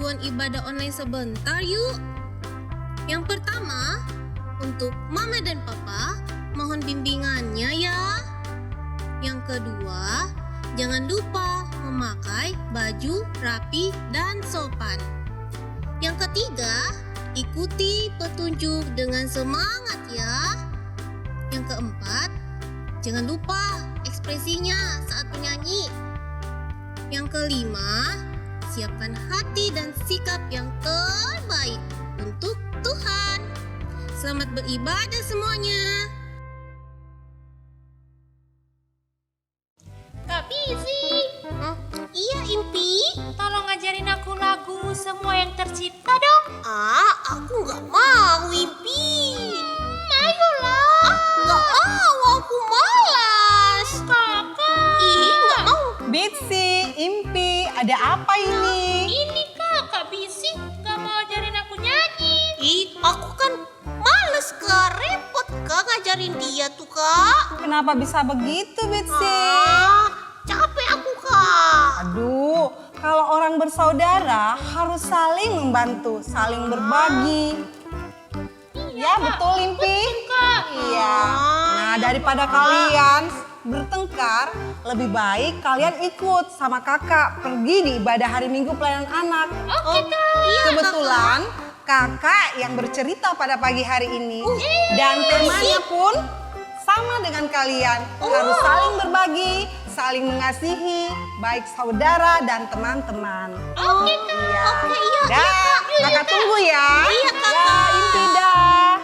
panduan ibadah online sebentar yuk. Yang pertama, untuk Mama dan Papa, mohon bimbingannya ya. Yang kedua, jangan lupa memakai baju rapi dan sopan. Yang ketiga, ikuti petunjuk dengan semangat ya. Yang keempat, jangan lupa ekspresinya saat menyanyi. Yang kelima, siapkan hati dan sikap yang terbaik untuk Tuhan. Selamat beribadah semuanya. Kak Bisi, Iya, Impi. tolong ngajarin aku lagu Semua Yang Tercipta dong. Aku nggak mau, Impi. Ayolah. Nggak mau, aku malas. Kakak. Nggak mau. Bitsy, Impi, ada apa ini? Ini Kak Bisi gak mau ajarin aku nyanyi. Aku kan males, Kak. Repot, Kak, ngajarin dia tuh, Kak. Kenapa bisa begitu, Bitsy? Capek aku, Kak. Aduh, kalau orang bersaudara harus saling membantu, saling berbagi. Ya, betul, Impi. Kak. Iya. Nah, daripada kalian bertengkar, lebih baik kalian ikut sama kakak pergi di ibadah hari Minggu pelayanan anak. Oke, Kak. Kebetulan kakak yang bercerita pada pagi hari ini dan temanya pun sama dengan kalian. Harus saling berbagi, saling mengasihi, baik saudara dan teman-teman. Oke, Kak. Iya. Iya, Dah, kakak tunggu ya. Iya, Kakak. Ya, Impi dah.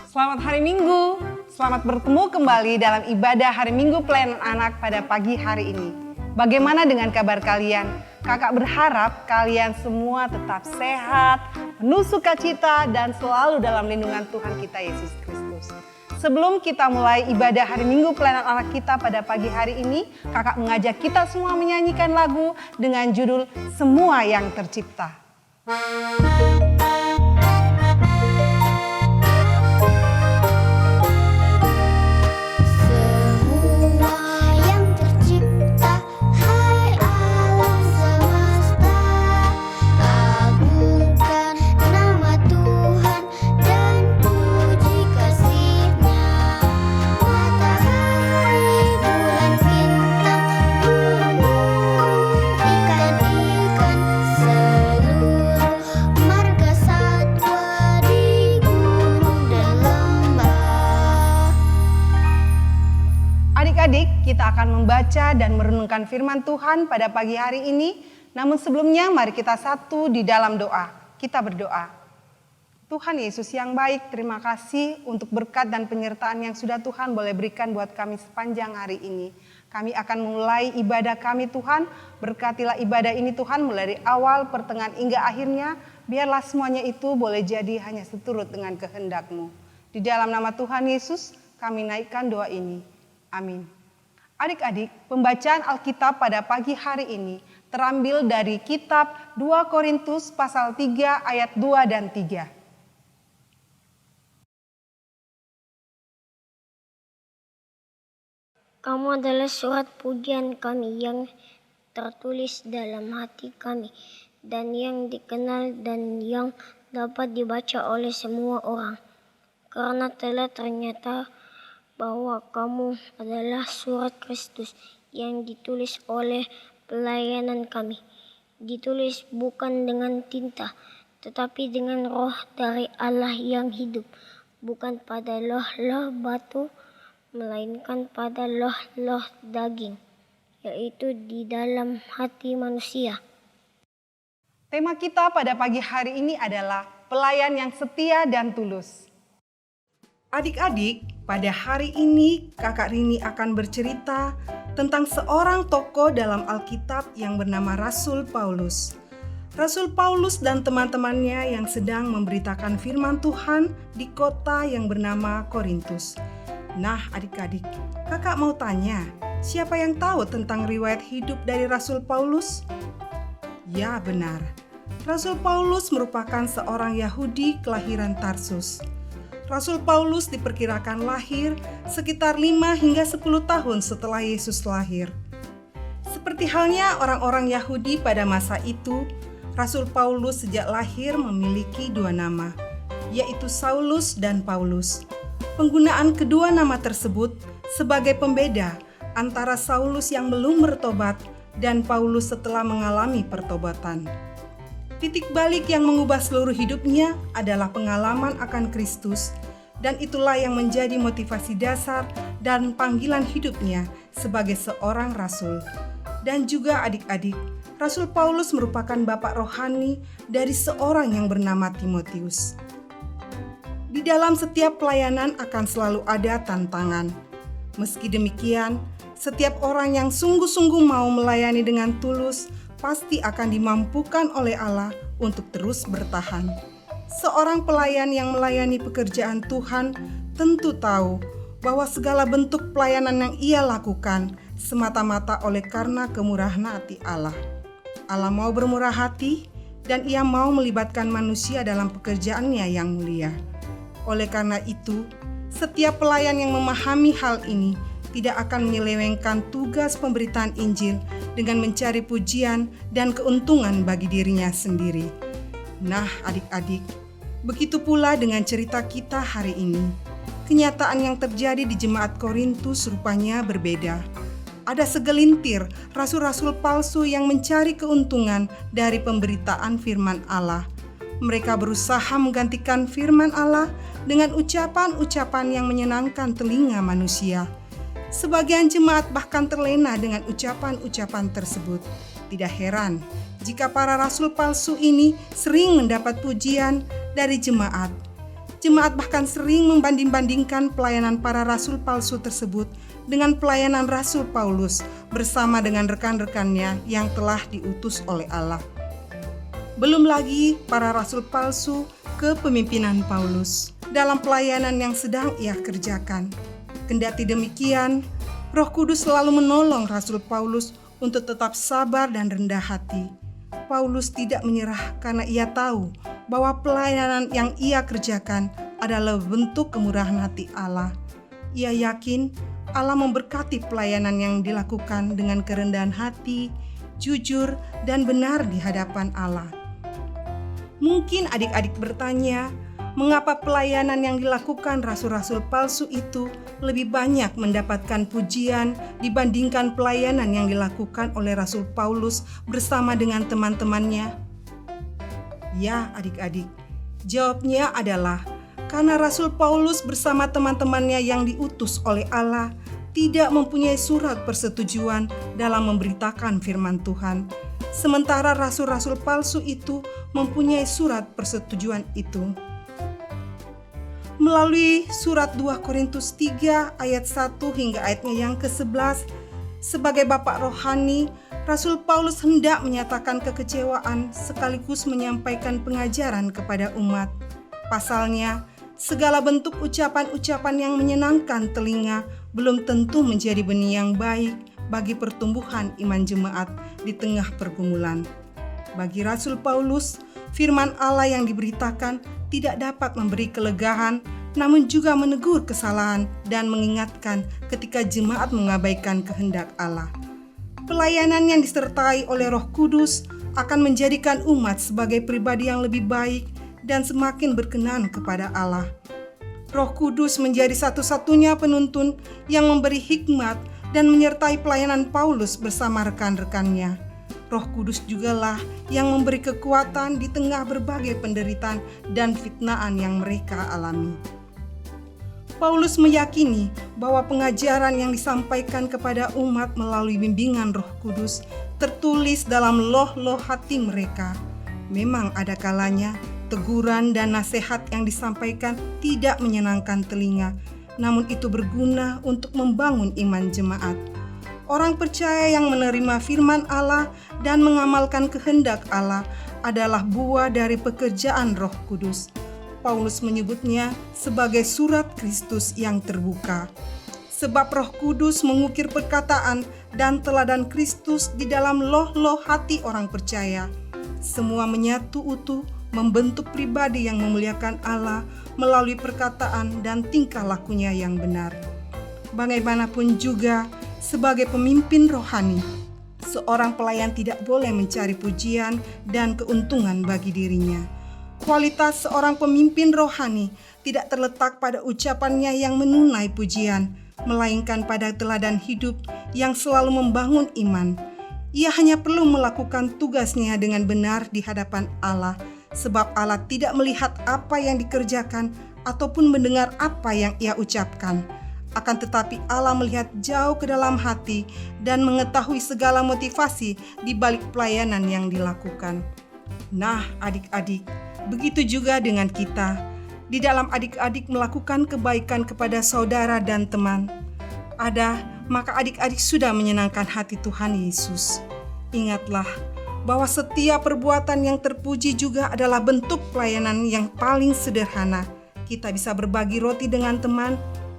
Selamat hari Minggu. Selamat bertemu kembali dalam ibadah hari Minggu pelayanan anak pada pagi hari ini. Bagaimana dengan kabar kalian? Kakak berharap kalian semua tetap sehat, penuh sukacita, dan selalu dalam lindungan Tuhan kita Yesus Kristus. Sebelum kita mulai ibadah hari Minggu pelayanan anak kita pada pagi hari ini, kakak mengajak kita semua menyanyikan lagu dengan judul Semua Yang Tercipta. Semua yang tercipta, hai alam semesta, agungkan nama Tuhan dan puji kasih-Nya. Matahari, bulan, bintang, burung, ikan-ikan, seluruh marga satwa di gunung dan lembah. Adik-adik, kita akan membaca dan merenungkan firman Tuhan pada pagi hari ini. Namun sebelumnya mari kita satu di dalam doa. Kita berdoa. Tuhan Yesus yang baik, terima kasih untuk berkat dan penyertaan yang sudah Tuhan boleh berikan buat kami sepanjang hari ini. Kami akan mulai ibadah kami Tuhan. Berkatilah ibadah ini Tuhan mulai dari awal, pertengahan hingga akhirnya. Biarlah semuanya itu boleh jadi hanya seturut dengan kehendak-Mu. Di dalam nama Tuhan Yesus kami naikkan doa ini. Amin. Adik-adik, pembacaan Alkitab pada pagi hari ini terambil dari kitab 2 Korintus pasal 3 ayat 2 dan 3. Kamu adalah surat pujian kami yang tertulis dalam hati kami dan yang dikenal dan yang dapat dibaca oleh semua orang. Karena telah ternyata bahwa kamu adalah surat Kristus yang ditulis oleh pelayanan kami. Ditulis bukan dengan tinta, tetapi dengan roh dari Allah yang hidup. Bukan pada loh-loh batu, melainkan pada loh-loh daging, yaitu di dalam hati manusia. Tema kita pada pagi hari ini adalah pelayan yang setia dan tulus. Adik-adik, pada hari ini Kakak Rini akan bercerita tentang seorang tokoh dalam Alkitab yang bernama Rasul Paulus. Rasul Paulus dan teman-temannya yang sedang memberitakan firman Tuhan di kota yang bernama Korintus. Nah, adik-adik, kakak mau tanya, siapa yang tahu tentang riwayat hidup dari Rasul Paulus? Ya, benar. Rasul Paulus merupakan seorang Yahudi kelahiran Tarsus. Rasul Paulus diperkirakan lahir sekitar 5 hingga 10 tahun setelah Yesus lahir. Seperti halnya orang-orang Yahudi pada masa itu, Rasul Paulus sejak lahir memiliki dua nama, yaitu Saulus dan Paulus. Penggunaan kedua nama tersebut sebagai pembeda antara Saulus yang belum bertobat dan Paulus setelah mengalami pertobatan. Titik balik yang mengubah seluruh hidupnya adalah pengalaman akan Kristus, dan itulah yang menjadi motivasi dasar dan panggilan hidupnya sebagai seorang rasul. Dan juga adik-adik, Rasul Paulus merupakan bapak rohani dari seorang yang bernama Timotius. Di dalam setiap pelayanan akan selalu ada tantangan. Meski demikian, setiap orang yang sungguh-sungguh mau melayani dengan tulus pasti akan dimampukan oleh Allah untuk terus bertahan. Seorang pelayan yang melayani pekerjaan Tuhan tentu tahu bahwa segala bentuk pelayanan yang ia lakukan semata-mata oleh karena kemurahan hati Allah. Allah mau bermurah hati dan ia mau melibatkan manusia dalam pekerjaannya yang mulia. Oleh karena itu, setiap pelayan yang memahami hal ini tidak akan menyelewengkan tugas pemberitaan Injil dengan mencari pujian dan keuntungan bagi dirinya sendiri. Nah, adik-adik, begitu pula dengan cerita kita hari ini. Kenyataan yang terjadi di jemaat Korintus rupanya berbeda. Ada segelintir rasul-rasul palsu yang mencari keuntungan dari pemberitaan firman Allah. Mereka berusaha menggantikan firman Allah dengan ucapan-ucapan yang menyenangkan telinga manusia. Sebagian jemaat bahkan terlena dengan ucapan-ucapan tersebut. Tidak heran jika para rasul palsu ini sering mendapat pujian dari jemaat. Jemaat bahkan sering membanding-bandingkan pelayanan para rasul palsu tersebut dengan pelayanan Rasul Paulus bersama dengan rekan-rekannya yang telah diutus oleh Allah. Belum lagi para rasul palsu kepemimpinan Paulus dalam pelayanan yang sedang ia kerjakan. Kendati demikian, Roh Kudus selalu menolong Rasul Paulus untuk tetap sabar dan rendah hati. Paulus tidak menyerah karena ia tahu bahwa pelayanan yang ia kerjakan adalah bentuk kemurahan hati Allah. Ia yakin Allah memberkati pelayanan yang dilakukan dengan kerendahan hati, jujur, dan benar di hadapan Allah. Mungkin adik-adik bertanya, mengapa pelayanan yang dilakukan rasul-rasul palsu itu lebih banyak mendapatkan pujian dibandingkan pelayanan yang dilakukan oleh Rasul Paulus bersama dengan teman-temannya? Ya, adik-adik, jawabnya adalah karena Rasul Paulus bersama teman-temannya yang diutus oleh Allah tidak mempunyai surat persetujuan dalam memberitakan firman Tuhan. Sementara rasul-rasul palsu itu mempunyai surat persetujuan itu. Melalui surat 2 Korintus 3 ayat 1 hingga ayatnya yang ke-11, sebagai bapak rohani, Rasul Paulus hendak menyatakan kekecewaan sekaligus menyampaikan pengajaran kepada umat. Pasalnya, segala bentuk ucapan-ucapan yang menyenangkan telinga belum tentu menjadi benih yang baik bagi pertumbuhan iman jemaat di tengah pergumulan. Bagi Rasul Paulus, firman Allah yang diberitakan tidak dapat memberi kelegaan, namun juga menegur kesalahan dan mengingatkan ketika jemaat mengabaikan kehendak Allah. Pelayanan yang disertai oleh Roh Kudus akan menjadikan umat sebagai pribadi yang lebih baik dan semakin berkenan kepada Allah. Roh Kudus menjadi satu-satunya penuntun yang memberi hikmat dan menyertai pelayanan Paulus bersama rekan-rekannya. Roh Kudus jugalah yang memberi kekuatan di tengah berbagai penderitaan dan fitnaan yang mereka alami. Paulus meyakini bahwa pengajaran yang disampaikan kepada umat melalui bimbingan Roh Kudus tertulis dalam loh-loh hati mereka. Memang ada kalanya teguran dan nasihat yang disampaikan tidak menyenangkan telinga, namun itu berguna untuk membangun iman jemaat. Orang percaya yang menerima firman Allah dan mengamalkan kehendak Allah adalah buah dari pekerjaan Roh Kudus. Paulus menyebutnya sebagai surat Kristus yang terbuka. Sebab Roh Kudus mengukir perkataan dan teladan Kristus di dalam loh-loh hati orang percaya. Semua menyatu utuh membentuk pribadi yang memuliakan Allah melalui perkataan dan tingkah lakunya yang benar. Bagaimanapun juga, sebagai pemimpin rohani, seorang pelayan tidak boleh mencari pujian dan keuntungan bagi dirinya. Kualitas seorang pemimpin rohani tidak terletak pada ucapannya yang menunai pujian, melainkan pada teladan hidup yang selalu membangun iman. Ia hanya perlu melakukan tugasnya dengan benar di hadapan Allah, sebab Allah tidak melihat apa yang dikerjakan ataupun mendengar apa yang ia ucapkan. Akan tetapi Allah melihat jauh ke dalam hati dan mengetahui segala motivasi di balik pelayanan yang dilakukan. Nah, adik-adik, begitu juga dengan kita. Di dalam adik-adik melakukan kebaikan kepada saudara dan teman, maka adik-adik sudah menyenangkan hati Tuhan Yesus. Ingatlah bahwa setiap perbuatan yang terpuji juga adalah bentuk pelayanan yang paling sederhana. Kita bisa berbagi roti dengan teman,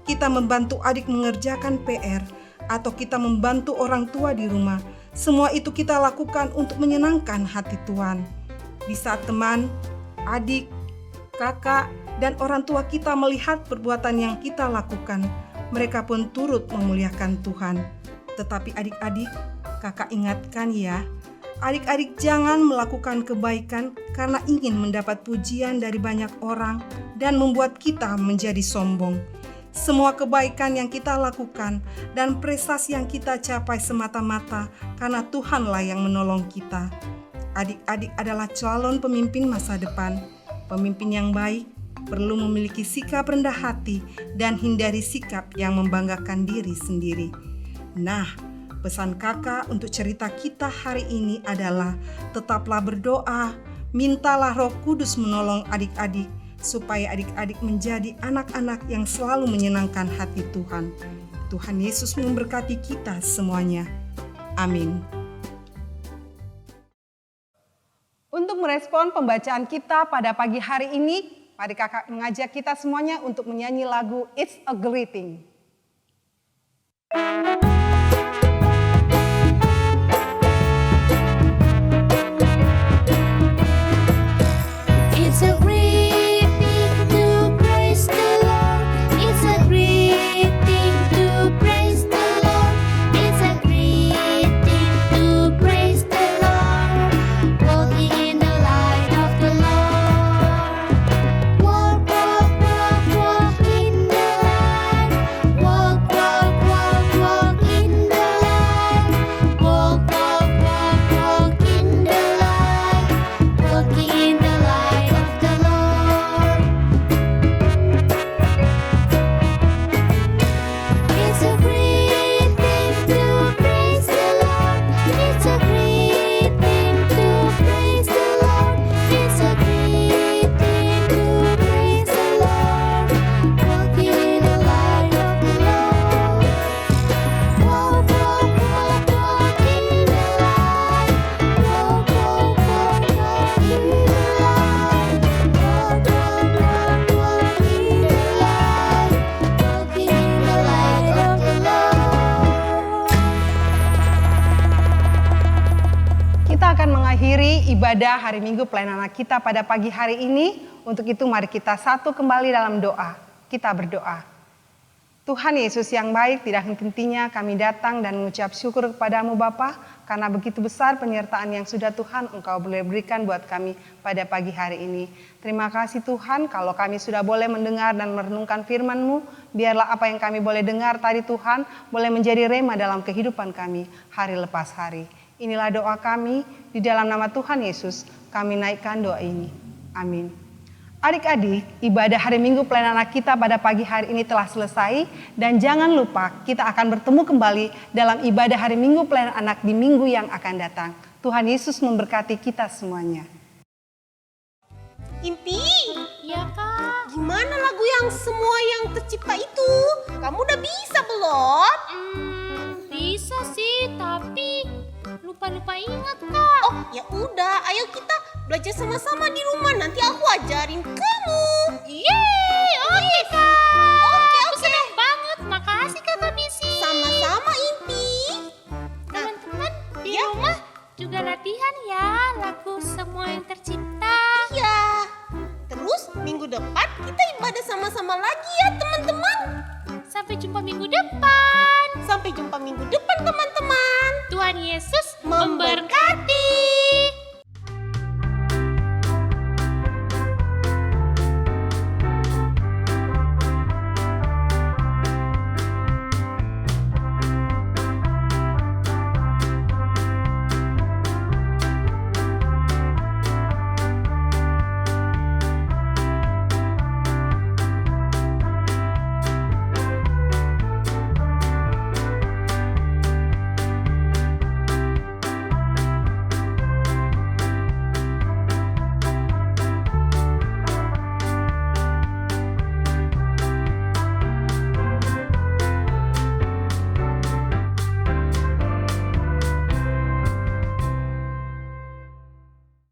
kita membantu adik mengerjakan PR, atau kita membantu orang tua di rumah. Semua itu kita lakukan untuk menyenangkan hati Tuhan. Di saat teman, adik, kakak, dan orang tua kita melihat perbuatan yang kita lakukan, mereka pun turut memuliakan Tuhan. Tetapi adik-adik, kakak ingatkan ya, adik-adik jangan melakukan kebaikan karena ingin mendapat pujian dari banyak orang dan membuat kita menjadi sombong. Semua kebaikan yang kita lakukan dan prestasi yang kita capai semata-mata karena Tuhanlah yang menolong kita. Adik-adik adalah calon pemimpin masa depan. Pemimpin yang baik perlu memiliki sikap rendah hati dan hindari sikap yang membanggakan diri sendiri. Nah, pesan kakak untuk cerita kita hari ini adalah tetaplah berdoa, mintalah Roh Kudus menolong adik-adik supaya adik-adik menjadi anak-anak yang selalu menyenangkan hati Tuhan. Tuhan Yesus memberkati kita semuanya. Amin. Untuk merespon pembacaan kita pada pagi hari ini, mari kakak mengajak kita semuanya untuk menyanyi lagu It's a Greeting. It's a great thing to praise the Lord. It's a great thing to praise the Lord. It's a great thing to praise the Lord. Walking in the light of the Lord. Walk, walk, walk, walk in the light. Walk, walk, walk, walk in the light. Walk, walk, walk, walk in the light. Walking in the light of the Lord. It's a great thing to praise the Lord. It's a great thing to praise the Lord. It's a great thing to praise the Lord. Walking in the light of the Lord. Walk, walk, walk, walk in the light. Walk, walk, walk, walk in the light. Walk, walk, walk, walk in the light. Walking in the light of the Lord. Kita akan mengakhiri ibadah hari Minggu pelayanan kita pada pagi hari ini. Untuk itu mari kita satu kembali dalam doa. Kita berdoa. Tuhan Yesus yang baik, tidak henti-hentinya kami datang dan mengucap syukur kepadamu Bapa, karena begitu besar penyertaan yang sudah Tuhan Engkau boleh berikan buat kami pada pagi hari ini. Terima kasih Tuhan, kalau kami sudah boleh mendengar dan merenungkan firman-Mu, biarlah apa yang kami boleh dengar tadi Tuhan, boleh menjadi rema dalam kehidupan kami hari lepas hari. Inilah doa kami, di dalam nama Tuhan Yesus, kami naikkan doa ini. Amin. Adik-adik, ibadah hari Minggu pelayanan kita pada pagi hari ini telah selesai, dan jangan lupa kita akan bertemu kembali dalam ibadah hari Minggu pelayanan anak di minggu yang akan datang. Tuhan Yesus memberkati kita semuanya. Impi, Ya kak. gimana lagu yang semua yang tercipta itu? Kamu udah bisa belum? Bisa sih, tapi lupa ingat kak. Oh, ya udah, ayo kita belajar sama-sama di rumah. Nanti aku ajarin kamu. Yeay, oke kak. Oke, Aku senang banget. Makasih kakak Bisi. Sama-sama, Impi. Teman-teman di Ya. rumah juga latihan ya lagu Semua Yang Tercipta. Iya. Terus minggu depan kita ibadah sama-sama lagi ya, teman-teman. Sampai jumpa minggu depan. Sampai jumpa minggu depan, teman-teman. Tuhan Yesus